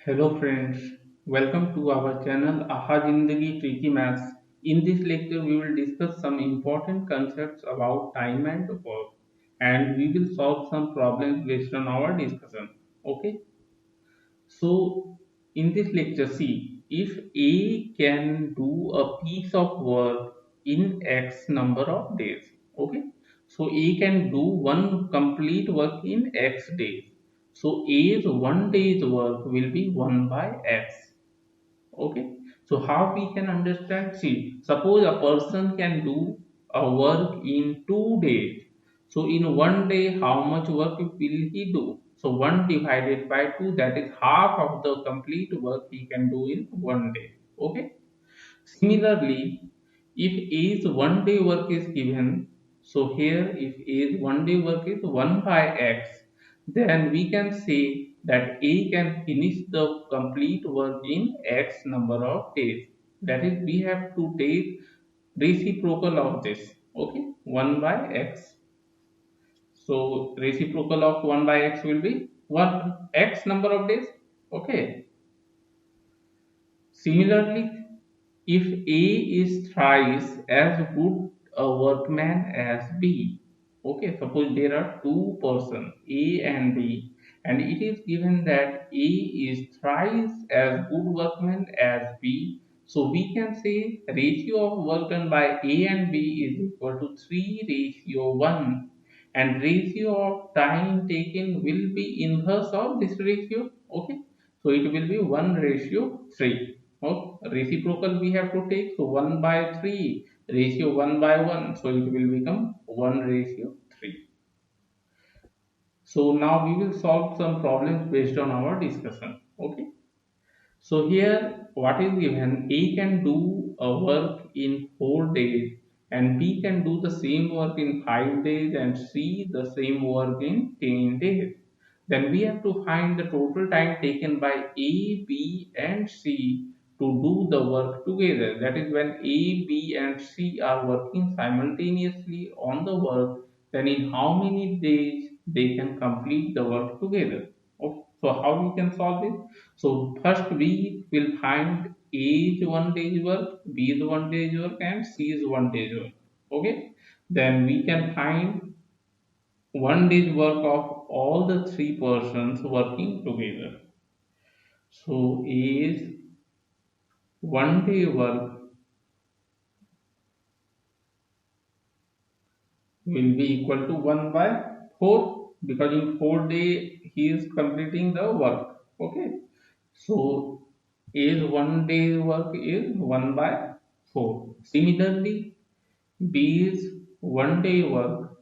Hello friends, welcome to our channel Aha Zindagi Tricky Maths. In this lecture, we will discuss some important concepts about time and work, and we will solve some problems based on our discussion. Okay, so in this lecture, see if A can do a piece of work in X number of days. Okay, so A can do one complete work in X days. So A's one day's work will be 1 by X. Okay, so how we can understand? See, suppose a person can do a work in 2 days. So in one day, how much work will he do? So 1 divided by 2, that is half of the complete work he can do in one day. Okay. Similarly, if A's one day work is given, so here if A's one day work is 1 by X, then we can say that A can finish the complete work in X number of days. That is, we have to take reciprocal of this. Okay, 1 by X. So reciprocal of 1 by X will be 1 X number of days. Okay. Similarly, if A is thrice as good a workman as B, okay, suppose there are two persons, A and B, and it is given that A is thrice as good workman as B, so we can say ratio of work done by A and B is equal to 3 ratio 1, and ratio of time taken will be inverse of this ratio, okay, so it will be 1 ratio 3. Reciprocal we have to take, so 1 by 3 ratio 1 by 1, so it will become 1 ratio 3. So now we will solve some problems based on our discussion. Okay, so here what is given, A can do a work in 4 days and B can do the same work in 5 days and C the same work in 10 days. Then we have to find the total time taken by A, B and C to do the work together. That is, when A, B and C are working simultaneously on the work, then in how many days they can complete the work together. Okay. So how we can solve this? So first we will find A's one day's work, B's one day's work and C's one day's work. Okay. Then we can find one day's work of all the three persons working together. So A's one day work will be equal to 1 by 4, because in 4 days he is completing the work. Okay. So A's one day work is 1 by 4. Similarly, B's one day work,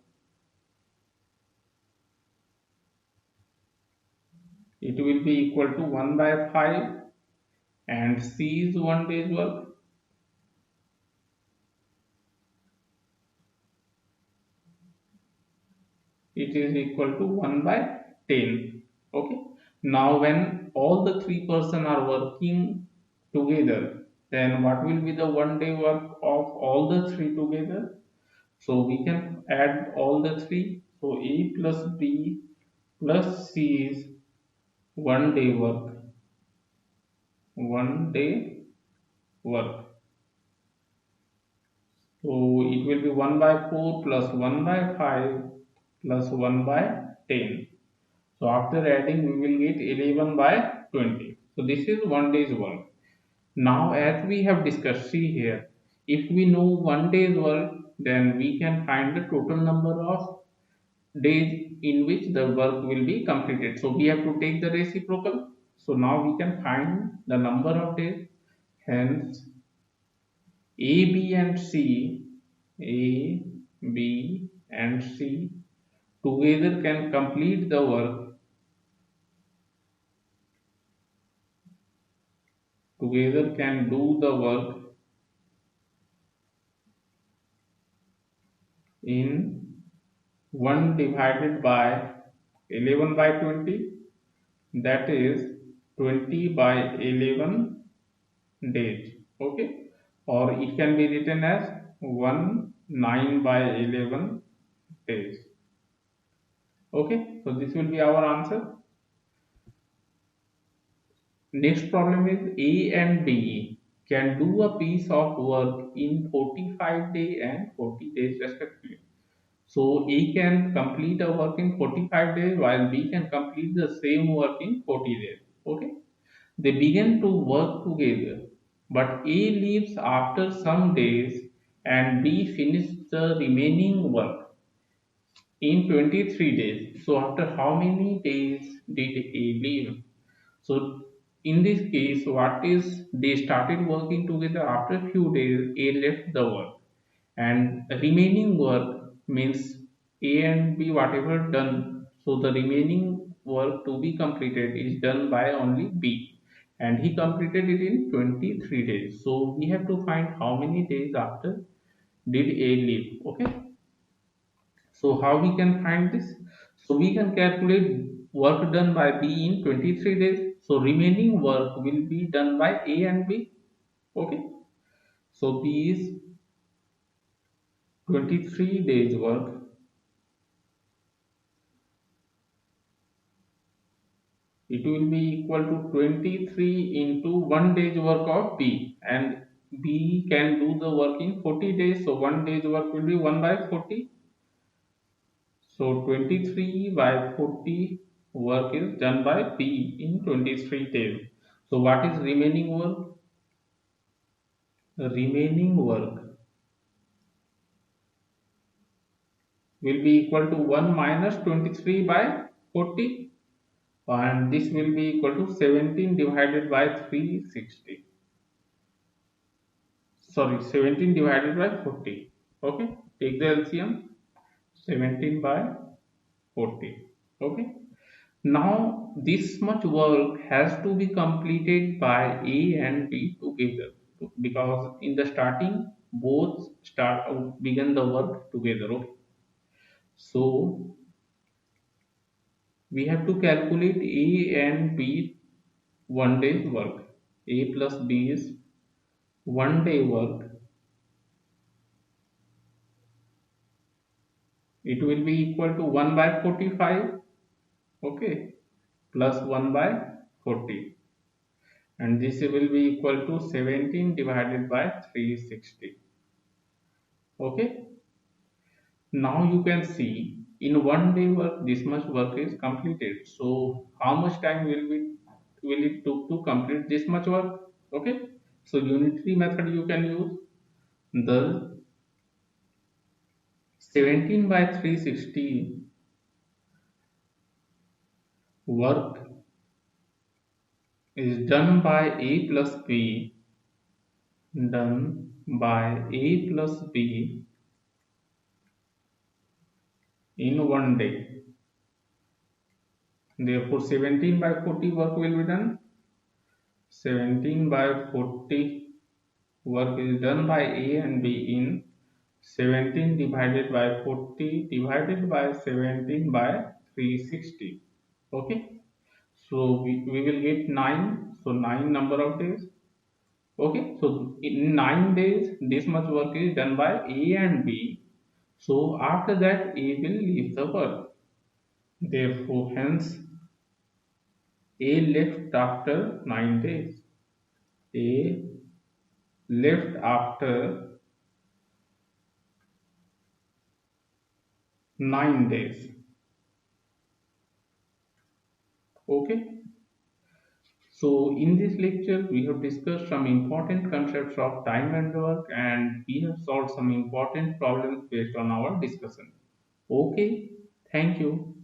it will be equal to 1 by 5, and C's one day's work, it is equal to 1 by 10. Okay. Now when all the three person are working together, then what will be the one day work of all the three together? So we can add all the three. So A plus B plus C is one day work. One day work. So it will be 1 by 4 plus 1 by 5 plus 1 by 10. So after adding, we will get 11 by 20. So this is one day's work. Now, as we have discussed, see here, if we know one day's work, then we can find the total number of days in which the work will be completed. So we have to take the reciprocal. So now we can find the number of days. Hence, A, B, and C, A, B, and C together can complete the work. Together can do the work in 1 divided by 11 by 20, that is 20 by 11 days. Okay, or it can be written as 1 9 by 11 days. Okay, so this will be our answer. Next problem is A and B can do a piece of work in 45 days and 40 days respectively. So A can complete a work in 45 days while B can complete the same work in 40 days. Okay. They begin to work together, but A leaves after some days and B finishes the remaining work in 23 days. So after how many days did A leave? So in this case, what is they started working together after a few days, A left the work and remaining work means A and B whatever done. So the remaining work to be completed is done by only B and he completed it in 23 days. So we have to find how many days after did A leave. Okay. So how we can find this? So we can calculate work done by B in 23 days. So remaining work will be done by A and B. Okay. So B is 23 days work. It will be equal to 23 into 1 day's work of B and B can do the work in 40 days. So 1 day's work will be 1 by 40. So 23 by 40 work is done by B in 23 days. So what is remaining work? Remaining work will be equal to 1 minus 23 by 40 and this will be equal to 17 divided by 360. Sorry, 17 divided by 40. Okay, take the LCM 17 by 40. Okay. Now this much work has to be completed by A and B together because in the starting both start begin the work together. Okay. So we have to calculate A and B 1 day work. A plus B is 1 day work. It will be equal to 1 by 45. Okay, plus 1 by 40 and this will be equal to 17 divided by 360. Okay, now you can see in 1 day work this much work is completed. So how much time will it took to complete this much work? Okay, so unitary method you can use. The 17 by 360 work is done by A plus B, done by A plus B in 1 day. Therefore, 17 by 40 work will be done. 17 by 40 work is done by A and B in 17 divided by 40 divided by 17 by 360. Okay. So we will get 9. So 9 number of days. Okay. So in 9 days, this much work is done by A and B. So after that, A will leave the work. Therefore, hence A left after 9 days. A left after 9 days. Okay. So in this lecture, we have discussed some important concepts of time and work and we have solved some important problems based on our discussion. Okay. Thank you.